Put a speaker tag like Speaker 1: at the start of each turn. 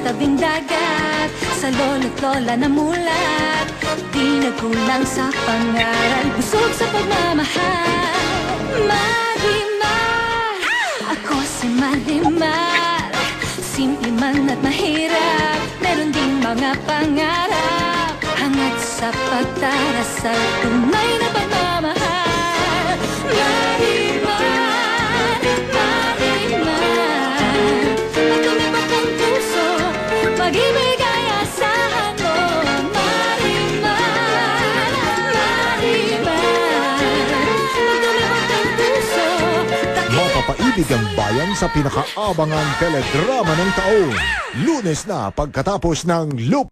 Speaker 1: tabing dagat, sa lolo't lola na mulat, di nagkulang sa pangaral, busog sa pagmamahal. Marimar, ako si Marimar. Simple man at mahirap, meron ding mga pangarap, hangat sa pagdarasal, tunay na pagmamahal. Marimar, Marimar, at lumibot ang puso, pag-ibig ay asahan mo. Marimar, Marimar, at lumibot ang puso,
Speaker 2: Mapapaibig ang bayan sa pinakaabangan teledrama ng taon. Lunes na pagkatapos ng Loop.